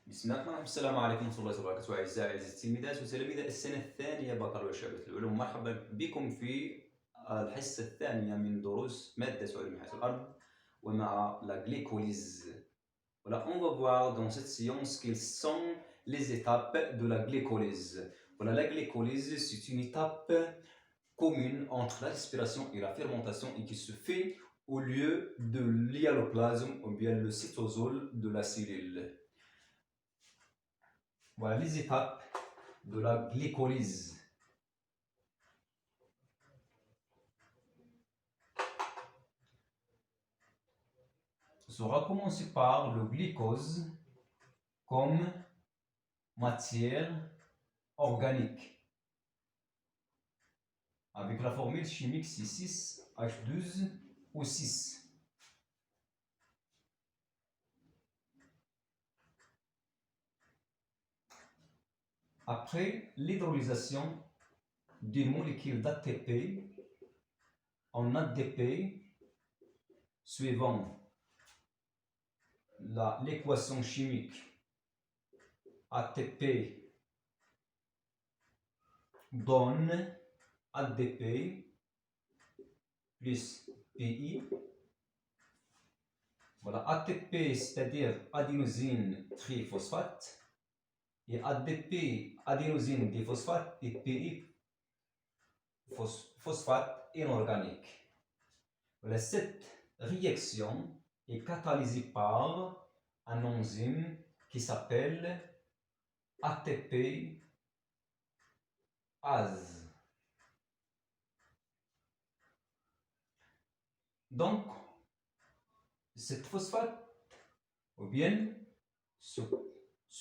بسم الله الرحمن الرحيم. السلام عليكم ورحمة الله وبركاته أعزائي التلميذات وتلاميذ السنة الثانية بكالوريوس شعبة العلوم. مرحبا بكم في الحصة الثانية من دروس مادة علوم حياة الأرض ومع la glycolyse. Voilà, on va voir dans cette séance quelles sont les étapes de la glycolyse. Voilà, la glycolyse, c'est une étape commune entre la respiration et la fermentation et qui se fait au lieu de l'hyaloplasme ou bien le cytosol de la cellule. Voilà les étapes de la glycolyse. On va commencer par le glucose comme matière organique avec la formule chimique C6H12O6. Après l'hydrolysation d'une molécule d'ATP en ADP suivant l'équation chimique ATP donne ADP plus PI. Voilà, ATP c'est-à-dire adénosine triphosphate et ADP adénosine diphosphate et PI phosphate inorganique. Voilà, cette réaction est catalysée par un enzyme qui s'appelle ATPase. Donc, cette phosphate, ou bien ce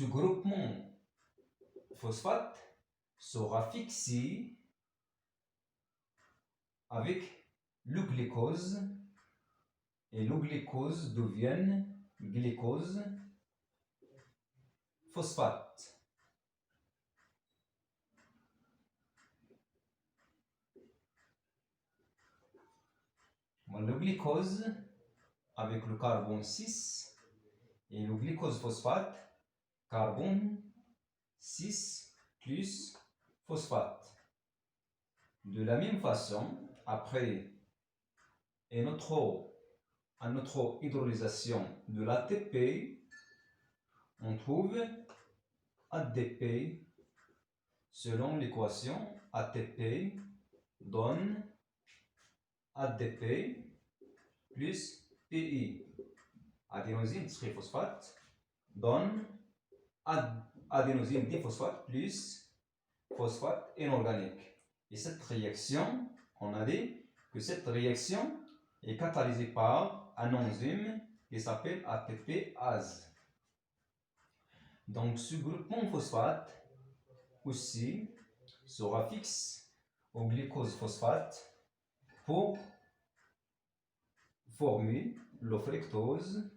groupement phosphate sera fixé avec le glucose et le glucose devient glucose phosphate. Le glucose avec le carbone 6 et le glucose phosphate, carbone 6 plus phosphate. De la même façon, après une autre hydrolysation de l'ATP, on trouve ADP selon l'équation ATP donne ADP plus PI. Adénosine triphosphate donne adénosine diphosphate plus phosphate inorganique. Et cette réaction, on a dit que cette réaction est catalysée par un enzyme qui s'appelle ATPase. Donc ce groupement phosphate aussi sera fixe au glucose phosphate pour former le fructose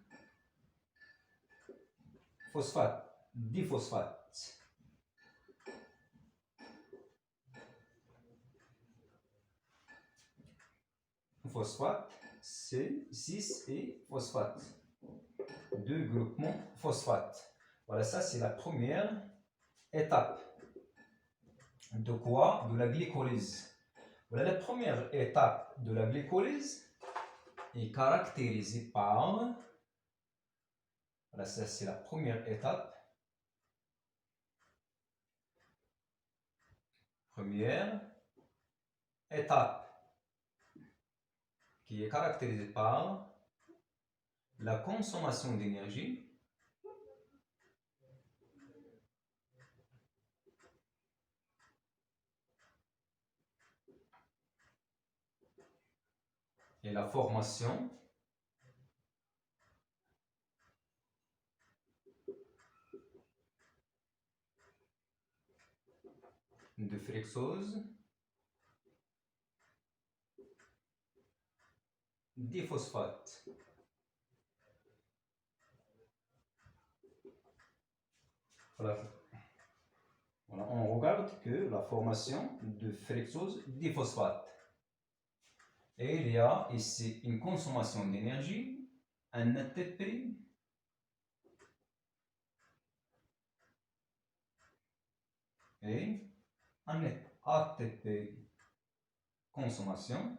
phosphate diphosphate. Phosphate, C6 et phosphate. Deux groupements phosphate. Voilà, ça c'est la première étape. De quoi? De la glycolyse. Voilà, la première étape de la glycolyse est caractérisée par, voilà, ça c'est la première étape. Première étape qui est caractérisée par la consommation d'énergie et la formation de fructose diphosphate. Voilà. Voilà, on regarde que la formation de fructose diphosphate. Et il y a ici une consommation d'énergie, un ATP et un ATP consommation,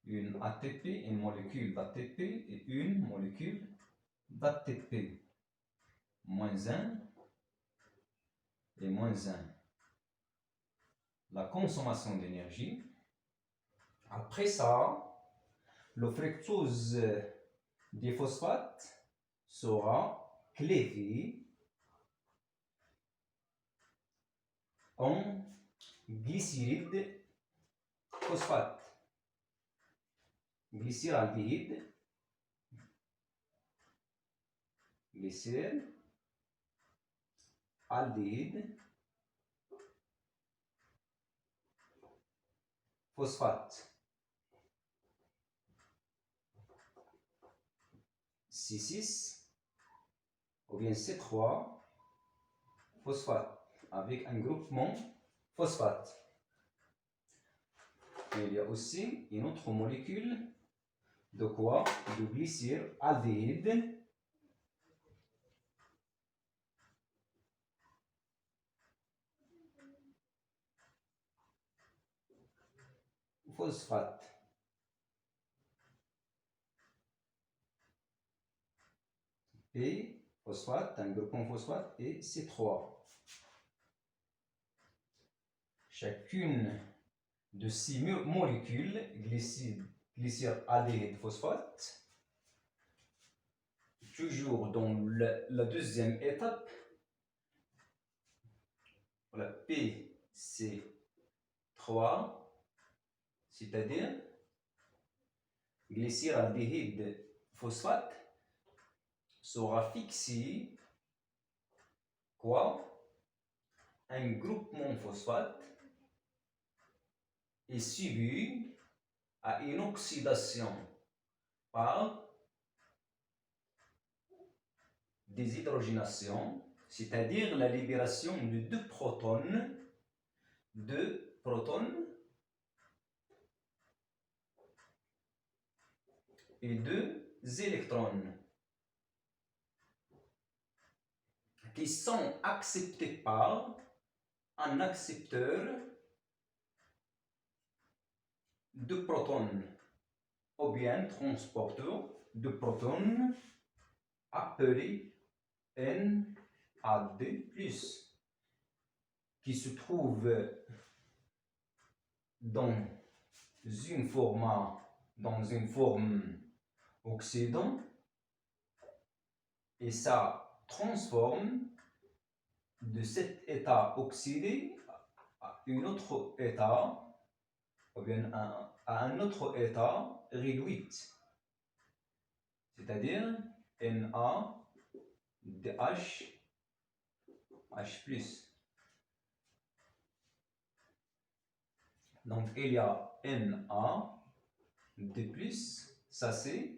une ATP, une molécule d'ATP et une molécule d'ATP. Moins 1 et moins 1. La consommation d'énergie. Après ça, le fructose des phosphates sera clévé en glycéride phosphate. Glycéraldéhyde, glycéraldéhyde, phosphate. C6 ou bien C3 phosphate avec un groupement phosphate. Et il y a aussi une autre molécule de quoi? De glycéraldéhyde phosphate. Et phosphate, un groupement phosphate et C3. Chacune de ces molécules, glycéraldéhyde phosphate, toujours dans la deuxième étape, voilà, PC3, c'est-à-dire glycéraldéhyde phosphate, sera fixé quoi? Un groupement phosphate est subi à une oxydation par déshydrogénation, c'est-à-dire la libération de deux protones et deux électrons qui sont acceptés par un accepteur de protons ou bien transporteur de protons appelé NAD+, qui se trouve dans une forme oxydant et ça transforme de cet état oxydé à un autre état, ou bien à un autre état réduit, c'est-à-dire NaDH+. Donc il y a NaD+, ça c'est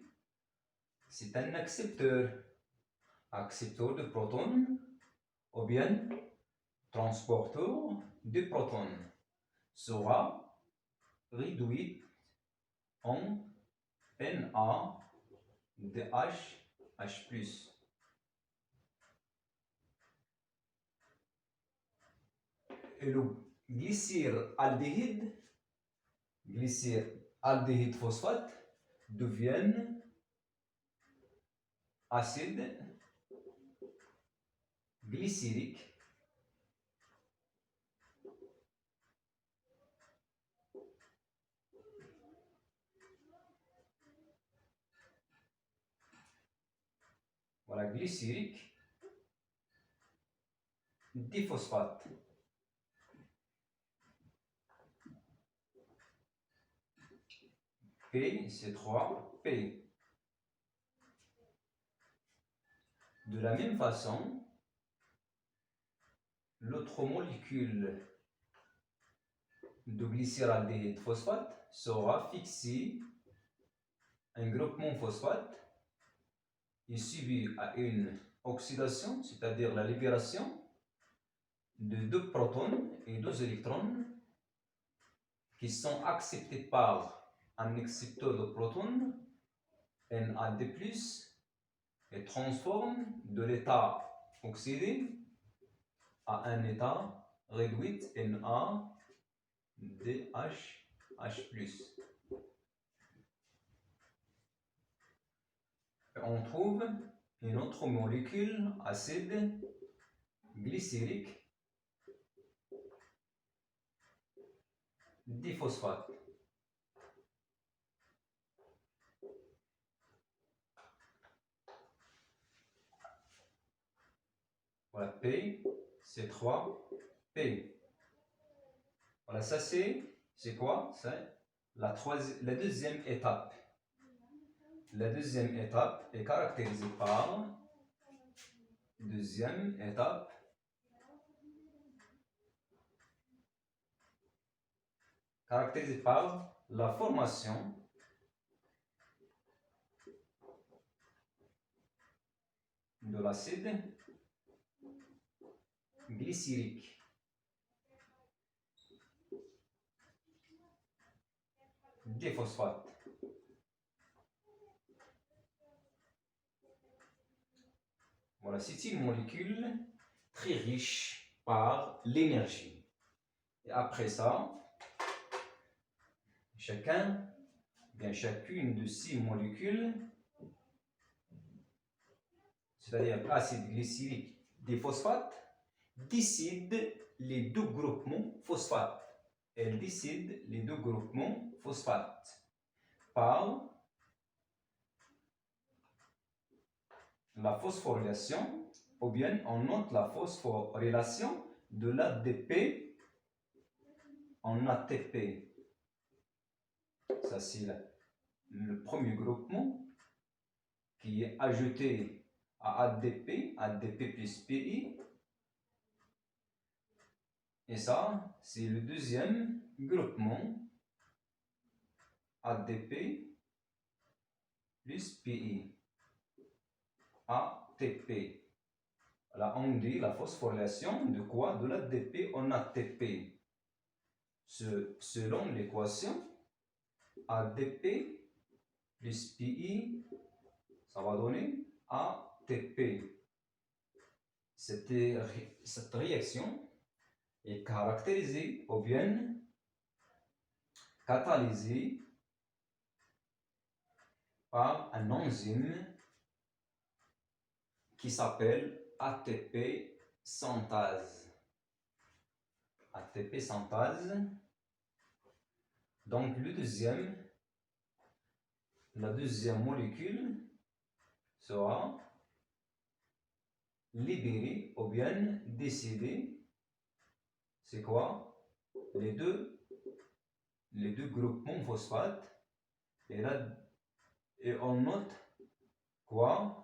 un accepteur de protons ou bien transporteur de protons sera réduit en NaDH+. Et le glycéraldéhyde phosphate devient acide glycérique glycérique diphosphate. PC3P. De la même façon, l'autre molécule de glycéraldéhyde phosphate sera fixée un groupement phosphate est subi à une oxydation, c'est-à-dire la libération de deux protons et deux électrons qui sont acceptés par un accepteur de protons, NaD+, et transforment de l'état oxydé à un état réduit NADH+. On trouve une autre molécule acide glycérique diphosphate. Voilà, P, C3P. Voilà, ça c'est quoi? C'est la deuxième étape. La deuxième étape est caractérisée par la formation de l'acide glycérique. Diphosphate. Voilà, c'est une molécule très riche par l'énergie. Et après ça, chacune de ces molécules, c'est-à-dire acide glycérique diphosphate, décide les deux groupements phosphate. Elle décide les deux groupements phosphate par la phosphorylation, ou bien on note la phosphorylation de l'ADP en ATP. Ça, c'est le premier groupement qui est ajouté à ADP, ADP plus PI. Et ça, c'est le deuxième groupement, ADP plus PI, ATP. Là, on dit la phosphorylation de quoi? De l'ADP en ATP. Selon l'équation, ADP plus PI, ça va donner ATP. Cette réaction est caractérisée ou bien catalysée par un enzyme qui s'appelle ATP synthase. ATP synthase. Donc la deuxième molécule sera libérée ou bien décidée. C'est quoi? Les deux groupements phosphate. Et on note quoi?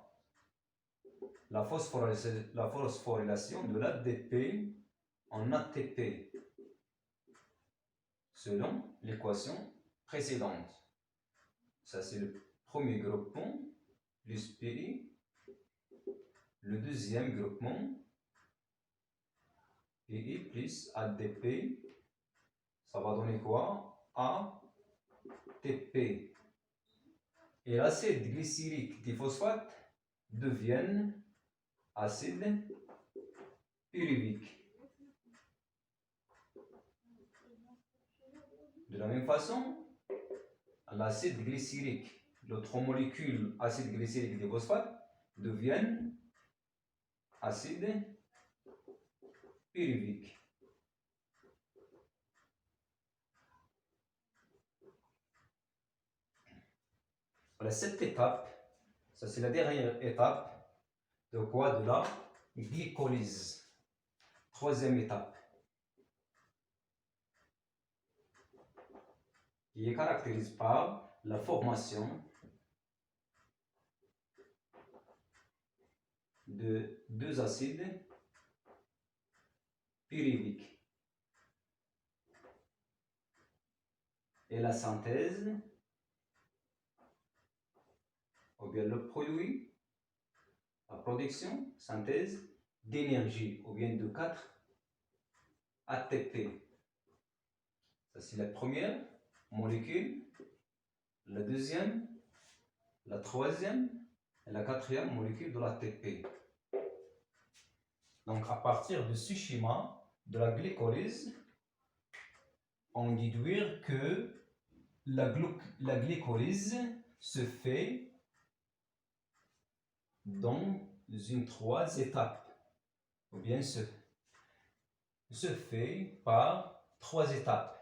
La phosphorylation de l'ADP en ATP selon l'équation précédente. Ça, c'est le premier groupement plus PI. Le deuxième groupement, PI plus ADP, ça va donner quoi? ATP. Et l'acide glycérique diphosphate devient acide pyruvique. De la même façon, l'acide glycérique, l'autre molécule acide glycérique diphosphate, devient acide pyruvique. Voilà, cette étape, ça c'est la dernière étape de quoi? De la glycolyse. Troisième étape, qui est caractérisée par la formation de deux acides pyruviques et la synthèse, ou bien le produit, la production, synthèse d'énergie, ou bien de 4 ATP. Ça, c'est la première molécule, la deuxième, la troisième et la quatrième molécule de l'ATP. Donc, à partir de ce schéma de la glycolyse, on déduire que la glycolyse se fait dans une 3 étapes, ou bien se fait par 3 étapes.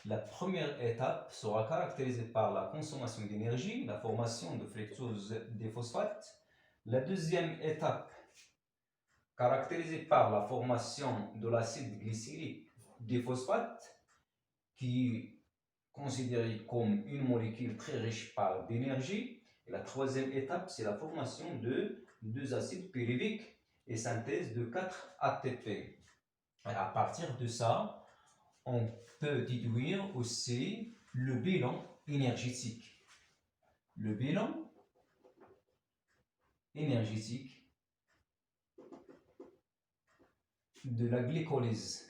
La première étape sera caractérisée par la consommation d'énergie, la formation de fructose des phosphates. La deuxième étape, caractérisée par la formation de l'acide glycérique des phosphates, qui est considéré comme une molécule très riche par d'énergie. Et la troisième étape, c'est la formation de 2 acides pyruviques et synthèse de 4 ATP. Et à partir de ça, on peut déduire aussi le bilan énergétique. Le bilan énergétique de la glycolyse.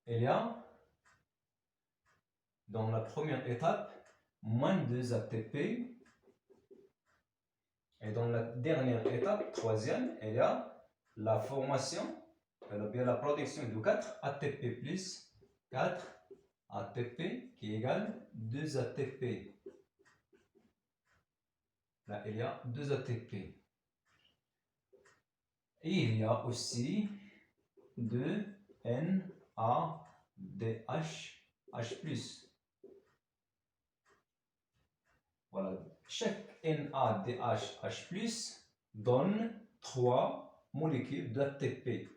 Il y a, dans la première étape, moins 2 ATP. Et dans la dernière étape, troisième, il y a la formation, bien la production de 4 ATP plus 4 ATP qui égale 2 ATP. Là, il y a 2 ATP. Et il y a aussi 2 NADH, H+. Voilà, chaque NADH, H+, donne 3 molécules d'ATP.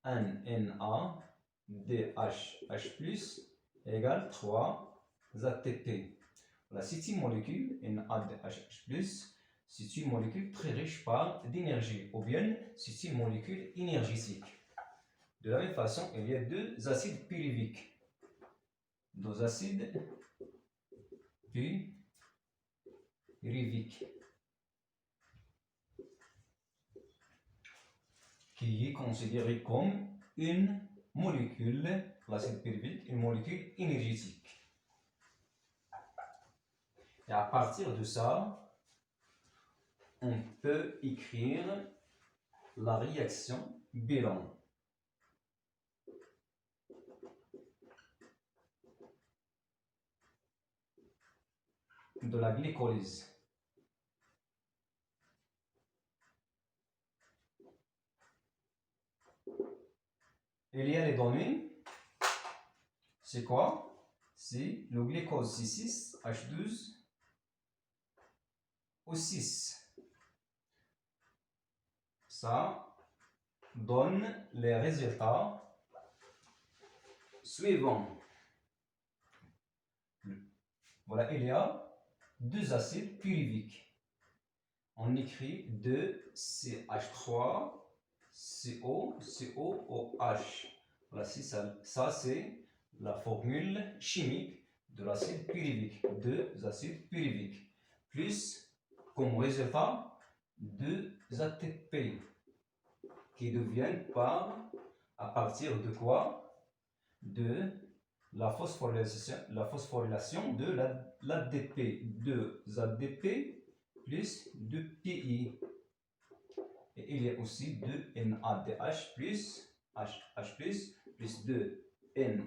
Un NADH, H+, égale 3 ATP. Voilà, c'est une molécule, NADH, H+, c'est une molécule très riche par d'énergie, ou bien c'est une molécule énergétique. De la même façon, il y a 2 acides pyruviques. 2 acides pyruviques qui est considéré comme une molécule, l'acide pyruvique, une molécule énergétique. Et à partir de ça, on peut écrire la réaction bilan. De la glycolyse. Il y a les données. C'est quoi? C'est le glucose C6, H12, O6. Ça donne les résultats suivants. Voilà, il y a 2 acides pyruviques. On écrit 2CH3, CO, COOH. Voilà, ça c'est la formule chimique de l'acide pyruvique. 2 acides pyruviques. Plus, comme résultat, 2 ATP qui deviennent à partir de quoi? De la phosphorylation de l'ADP. 2 ADP plus 2 PI. Et il y a aussi 2 NADH plus H, plus 2 NADH,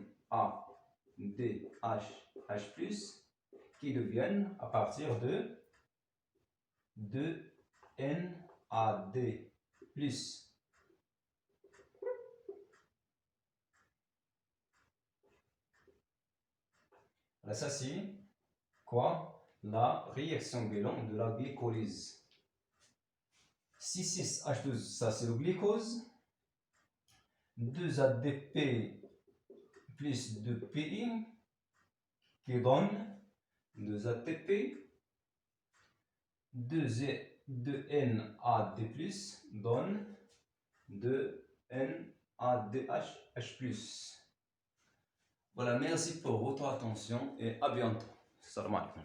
qui deviennent à partir de 2 NAD plus. Là, ça c'est quoi? La réaction bilan de la glycolyse. C6H12, ça c'est le glucose. 2 ADP plus 2 PI qui donne 2 ATP. 2 NAD donne 2 NADH. Voilà, merci pour votre attention et à bientôt. Salam alaikum.